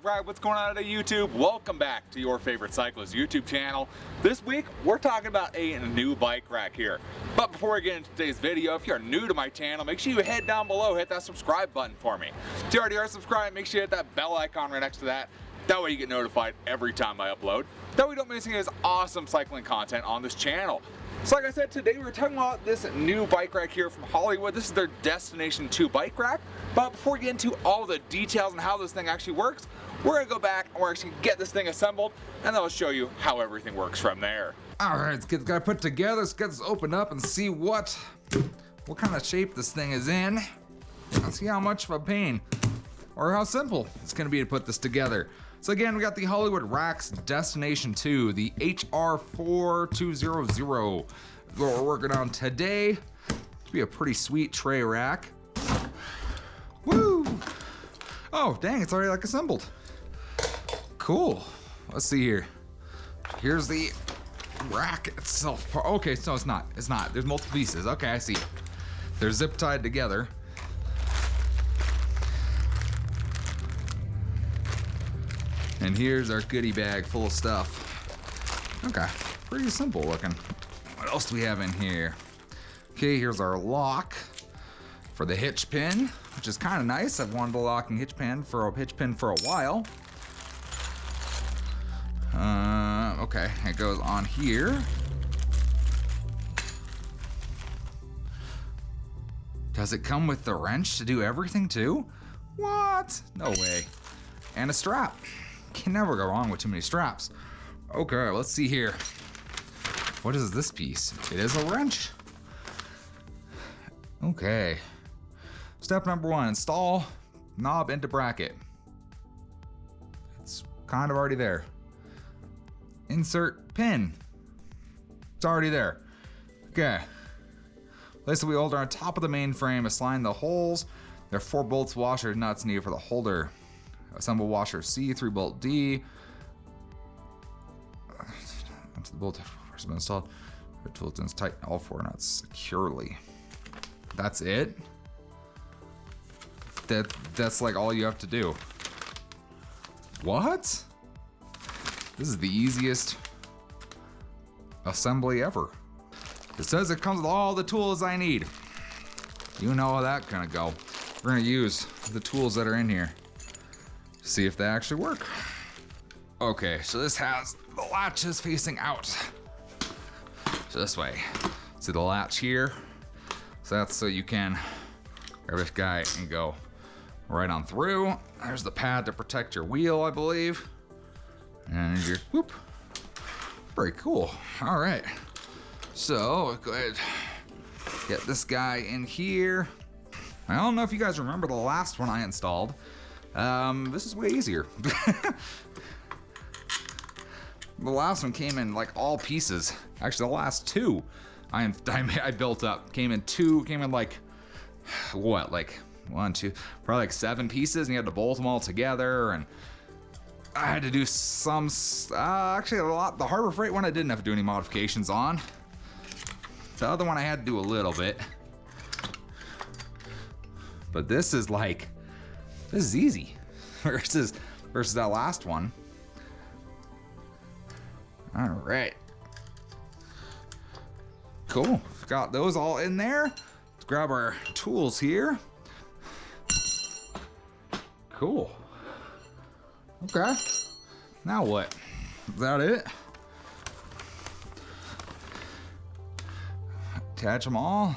subscribe. What's going on today, YouTube? Welcome back to your favorite cyclist YouTube channel. This week, we're talking about a new bike rack here. But before we get into today's video, if you're new to my channel, make sure you head down below, hit that subscribe button for me. If you already are subscribed, make sure you hit that bell icon right next to that. That way you get notified every time I upload. That way you don't miss any of this awesome cycling content on this channel. So like I said, today we're talking about this new bike rack here from Hollywood. This is their Destination 2 bike rack. But before we get into all the details and how this thing actually works, we're gonna go back and we're actually gonna get this thing assembled, and then I'll show you how everything works from there. All right, let's get this guy put together. Let's get this opened up and see what kind of shape this thing is in. Let's see how much of a pain or how simple it's gonna be to put this together. So again, we got the Hollywood Racks Destination 2, the HR4200. What we're working on today. It'll be a pretty sweet tray rack. Woo! Oh, dang, it's already like assembled. Cool. Let's see here. Here's the rack itself. Okay, so it's not. It's not. There's multiple pieces. Okay, I see. They're zip tied together. And here's our goodie bag full of stuff. Okay, pretty simple looking. What else do we have in here? Okay, here's our lock for the hitch pin, which is kind of nice. I've wanted a lock and hitch pin for a while. Okay, it goes on here. Does it come with the wrench to do everything too? What? No way. And a strap. Can never go wrong with too many straps. Okay, let's see here. What is this piece? It is a wrench. Okay. Step number 1, install knob into bracket. It's kind of already there. Insert pin. It's already there. Okay. Place the wheel holder on top of the main frame. Assign the holes. There are 4 bolts, washers, nuts needed for the holder. Assemble washer C, 3 bolt D. Onto the bolt has been installed. The tool pins tighten all 4 nuts securely. That's it? That's like all you have to do. What? This is the easiest assembly ever. It says it comes with all the tools I need. You know how that's gonna go. We're gonna use the tools that are in here. See if they actually work. Okay, so this has the latches facing out. So this way. See the latch here? So that's so you can grab this guy and go right on through. There's the pad to protect your wheel, I believe. And you're, whoop. Very cool. All right. So go ahead, get this guy in here. I don't know if you guys remember the last one I installed. This is way easier. The last one came in like all pieces. Actually, the last 2 I built up came in like, what, like 1, 2, probably like 7 pieces, and you had to bolt them all together, and I had to do some, actually a lot. The Harbor Freight one I didn't have to do any modifications on. The other one I had to do a little bit. But this is easy versus that last one. All right. Cool. Got those all in there. Let's grab our tools here. Cool. Okay. Now what? Is that it? Attach them all.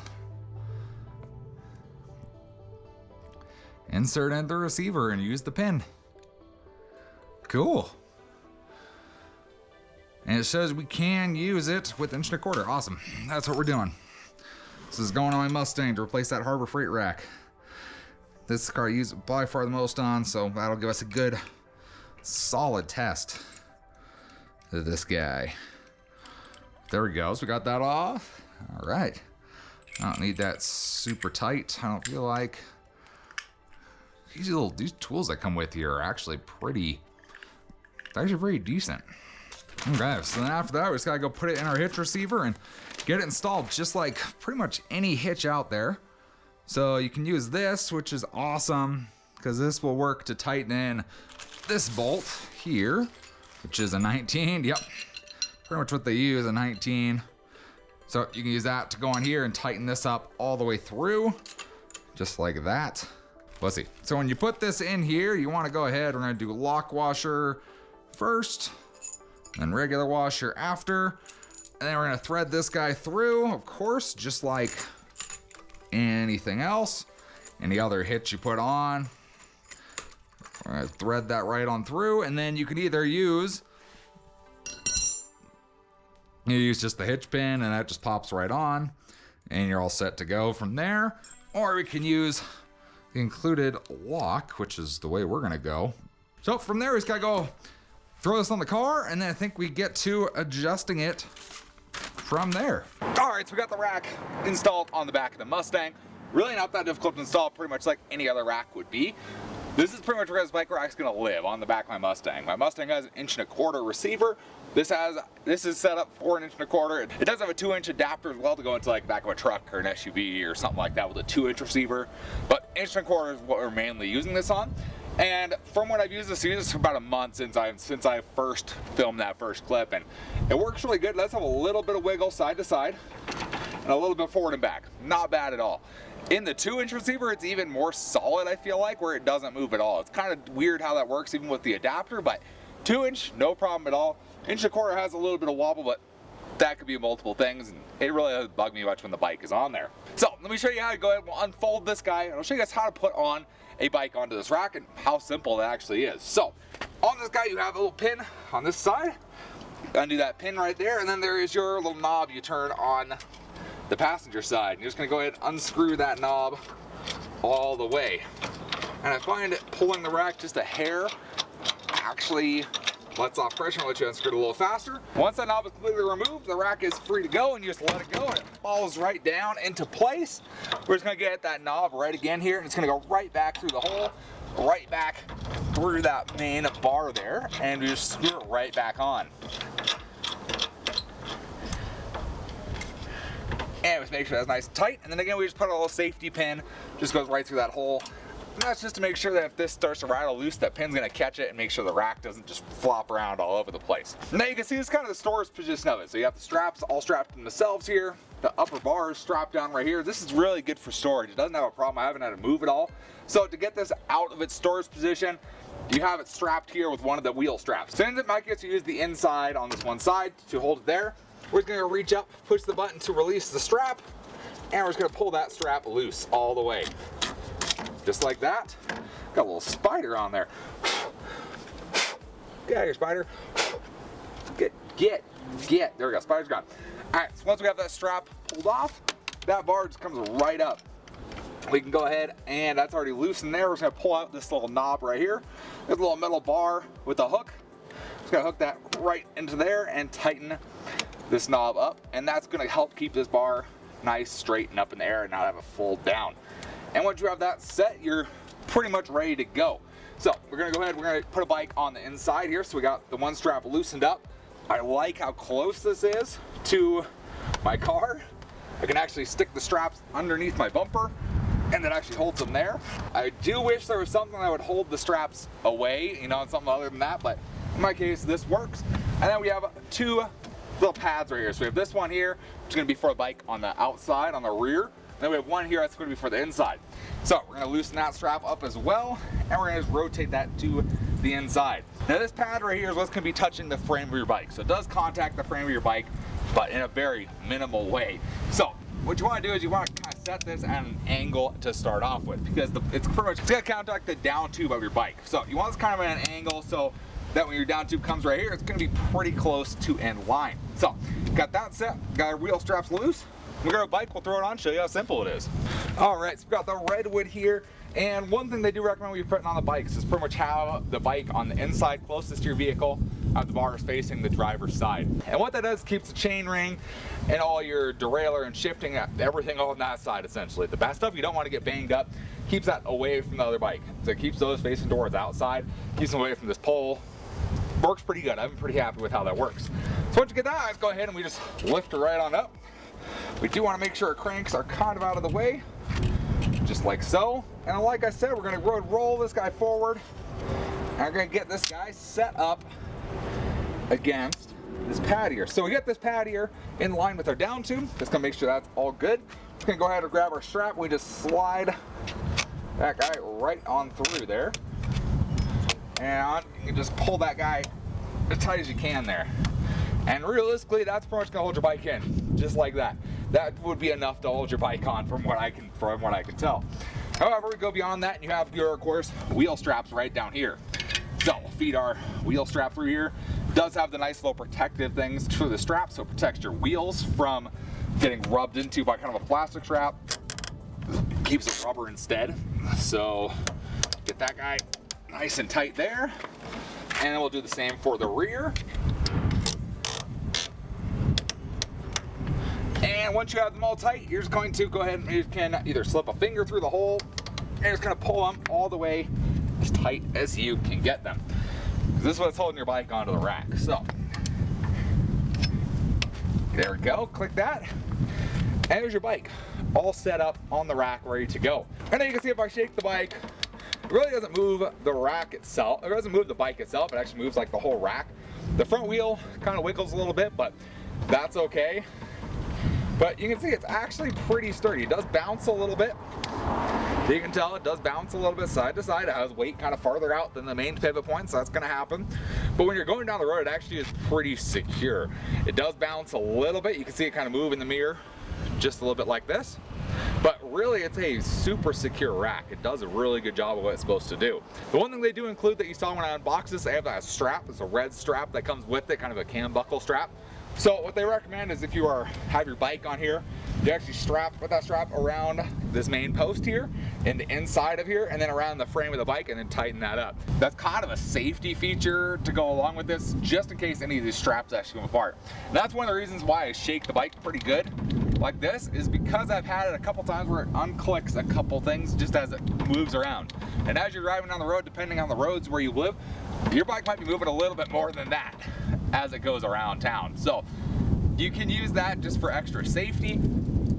Insert in the receiver and use the pin. Cool. And it says we can use it with 1.25 inch. Awesome. That's what we're doing. This is going on my Mustang to replace that Harbor Freight rack. This car I use by far the most on, so that'll give us a good, solid test of this guy. There we go. So we got that off. All right. I don't need that super tight. I don't feel like. These tools that come with here are actually pretty decent. Okay, so then after that, we just gotta go put it in our hitch receiver and get it installed just like pretty much any hitch out there. So you can use this, which is awesome, because this will work to tighten in this bolt here, which is a 19. Yep, pretty much what they use, a 19. So you can use that to go on here and tighten this up all the way through, just like that. Let's see. So when you put this in here, you want to go ahead. We're going to do lock washer first, then regular washer after. And then we're going to thread this guy through, of course, just like anything else. Any other hitch you put on, we're going to thread that right on through. And then you can either use just the hitch pin, and that just pops right on, and you're all set to go from there. Or we can use the included lock, which is the way we're gonna go. So from there, we just gotta go throw this on the car, and then I think we get to adjusting it from there. All right, so we got the rack installed on the back of the Mustang. Really not that difficult to install, pretty much like any other rack would be. This is pretty much where this bike rack's gonna live, on the back of my Mustang. My Mustang has an 1.25 inch receiver. This is set up for an 1.25 inch. It does have a 2-inch adapter as well to go into like the back of a truck or an SUV or something like that with a 2-inch receiver. But 1.25 inch is what we're mainly using this on. And from what I've used this for about a month since I first filmed that first clip, and it works really good. It does have a little bit of wiggle side to side and a little bit forward and back. Not bad at all. In the 2-inch receiver, it's even more solid, I feel like, where it doesn't move at all. It's kind of weird how that works even with the adapter, but 2-inch, no problem at all. 1.25 has a little bit of wobble, but that could be multiple things, and it really doesn't bug me much when the bike is on there. So let me show you how to go ahead and unfold this guy, and I'll show you guys how to put on a bike onto this rack and how simple that actually is. So on this guy, you have a little pin on this side. Undo that pin right there, and then there is your little knob you turn on the passenger side. You're just gonna go ahead and unscrew that knob all the way. And I find pulling the rack just a hair actually lets off pressure and lets you unscrew it a little faster. Once that knob is completely removed, the rack is free to go, and you just let it go and it falls right down into place. We're just gonna get that knob right again here, and it's gonna go right back through the hole, right back through that main bar there, and we just screw it right back on. And just make sure that's nice and tight. And then again, we just put a little safety pin, just goes right through that hole. And that's just to make sure that if this starts to rattle loose, that pin's gonna catch it and make sure the rack doesn't just flop around all over the place. Now you can see this is kind of the storage position of it. So you have the straps all strapped in themselves here. The upper bar is strapped down right here. This is really good for storage. It doesn't have a problem. I haven't had to move it all. So to get this out of its storage position, you have it strapped here with one of the wheel straps. Since it might get to use the inside on this one side to hold it there, we're just gonna reach up, push the button to release the strap, and we're just gonna pull that strap loose all the way. Just like that. Got a little spider on there. Get out of here, spider. Get. There we go, spider's gone. All right, so once we have that strap pulled off, that bar just comes right up. We can go ahead, and that's already loose in there. We're just gonna pull out this little knob right here. There's a little metal bar with a hook. Just gonna hook that right into there and tighten this knob up, and that's gonna help keep this bar nice, straight, and up in the air and not have it fold down. And once you have that set, you're pretty much ready to go. So we're gonna go ahead, we're gonna put a bike on the inside here. So we got the one strap loosened up. I like how close this is to my car. I can actually stick the straps underneath my bumper, and that actually holds them there. I do wish there was something that would hold the straps away, you know, something other than that, but in my case, this works. And then we have two little pads right here. So we have this one here, which is gonna be for a bike on the outside, on the rear. Then we have one here that's gonna be for the inside. So we're gonna loosen that strap up as well, and we're gonna just rotate that to the inside. Now this pad right here is what's gonna be touching the frame of your bike. So it does contact the frame of your bike, but in a very minimal way. So what you wanna do is you wanna kind of set this at an angle to start off with, because it's pretty much, it's gonna contact the down tube of your bike. So you want this kind of at an angle so that when your down tube comes right here, it's gonna be pretty close to end line. So got that set, got our wheel straps loose. We got our bike, we'll throw it on, show you how simple it is. All right, so we've got the redwood here. And one thing they do recommend when you're putting on the bikes is pretty much have the bike on the inside closest to your vehicle, the bar is facing the driver's side. And what that does, keeps the chain ring and all your derailleur and shifting, everything on that side essentially. The bad stuff you don't want to get banged up, keeps that away from the other bike. So it keeps those facing towards outside, keeps them away from this pole. Works pretty good. I'm pretty happy with how that works. So once you get that, let's go ahead and we just lift it right on up. We do want to make sure our cranks are kind of out of the way, just like so. And like I said, we're going to roll this guy forward I'm gonna get this guy set up against this pad here. So we get this pad here in line with our down tube. Just gonna make sure that's all good. Just gonna go ahead and grab our strap. We just slide that guy right on through there. And you can just pull that guy as tight as you can there. And realistically, that's pretty much gonna hold your bike in, just like that. That would be enough to hold your bike on from what I can tell. However, we go beyond that and you have your, of course, wheel straps right down here. So we'll feed our wheel strap through here. It does have the nice little protective things through the strap, so it protects your wheels from getting rubbed into by kind of a plastic strap. It keeps it rubber instead. So get that guy nice and tight there. And then we'll do the same for the rear. And once you have them all tight, you're just going to go ahead and you can either slip a finger through the hole and just kind of pull them all the way as tight as you can get them. This is what's holding your bike onto the rack. So there we go, click that. And there's your bike all set up on the rack, ready to go. And then you can see if I shake the bike, it really doesn't move the rack itself. It doesn't move the bike itself, it actually moves like the whole rack. The front wheel kind of wiggles a little bit, but that's okay. But you can see it's actually pretty sturdy. It does bounce a little bit. You can tell it does bounce a little bit side to side. It has weight kind of farther out than the main pivot point, so that's going to happen. But when you're going down the road, it actually is pretty secure. It does bounce a little bit. You can see it kind of move in the mirror just a little bit like this. But really, it's a super secure rack. It does a really good job of what it's supposed to do. The one thing they do include that you saw when I unboxed this, they have that strap. It's a red strap that comes with it, kind of a cam buckle strap. So what they recommend is if you have your bike on here, you actually put that strap around this main post here and the inside of here and then around the frame of the bike and then tighten that up. That's kind of a safety feature to go along with this, just in case any of these straps actually come apart. And that's one of the reasons why I shake the bike pretty good like this, is because I've had it a couple times where it unclicks a couple things just as it moves around. And as you're driving down the road, depending on the roads where you live, your bike might be moving a little bit more than that as it goes around town. So you can use that just for extra safety.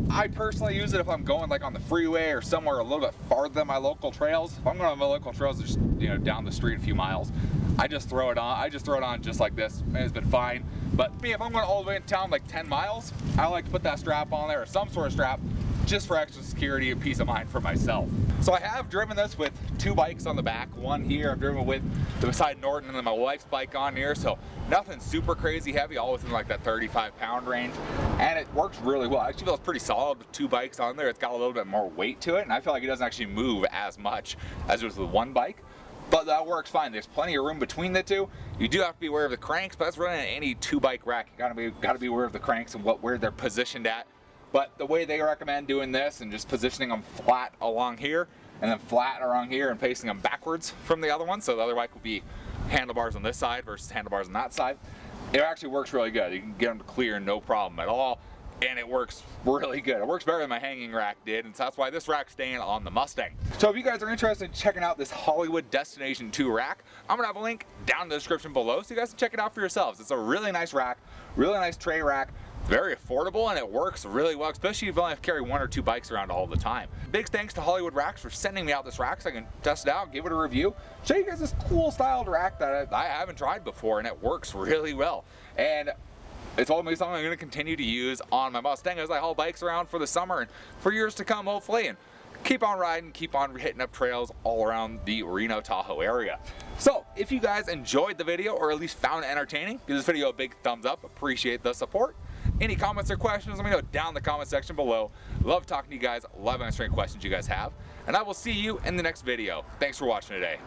I personally use it if I'm going like on the freeway or somewhere a little bit farther than my local trails. If I'm going on my local trails, just down the street a few miles, I just throw it on. I just throw it on just like this, and it's been fine. But me, if I'm going all the way in town, like 10 miles, I like to put that strap on there or some sort of strap, just for extra security and peace of mind for myself. So I have driven this with two bikes on the back. One here I've driven with the beside Norton and then my wife's bike on here. So nothing super crazy heavy, all within like that 35-pound range. And it works really well. I actually feel it's pretty solid with two bikes on there. It's got a little bit more weight to it, and I feel like it doesn't actually move as much as it was with one bike. But that works fine. There's plenty of room between the two. You do have to be aware of the cranks, but that's running any two bike rack. You gotta be aware of the cranks and where they're positioned at. But the way they recommend doing this and just positioning them flat along here and then flat around here and facing them backwards from the other one, so the other bike will be handlebars on this side versus handlebars on that side, it actually works really good. You can get them to clear no problem at all, and it works really good. It works better than my hanging rack did, and so that's why this rack's staying on the Mustang. So if you guys are interested in checking out this Hollywood Destination 2 rack, I'm gonna have a link down in the description below so you guys can check it out for yourselves. It's a really nice rack, really nice tray rack, very affordable, and it works really well, especially if you only have to carry one or two bikes around all the time. Big thanks to Hollywood Racks for sending me out this rack so I can test it out, give it a review, show you guys this cool styled rack that I haven't tried before, and it works really well. And it's ultimately something I'm going to continue to use on my Mustang as I haul bikes around for the summer and for years to come, hopefully, and keep on riding, keep on hitting up trails all around the Reno, Tahoe area. So if you guys enjoyed the video or at least found it entertaining, give this video a big thumbs up. Appreciate the support. Any comments or questions, let me know down in the comment section below. Love talking to you guys, love answering questions you guys have, and I will see you in the next video. Thanks for watching today.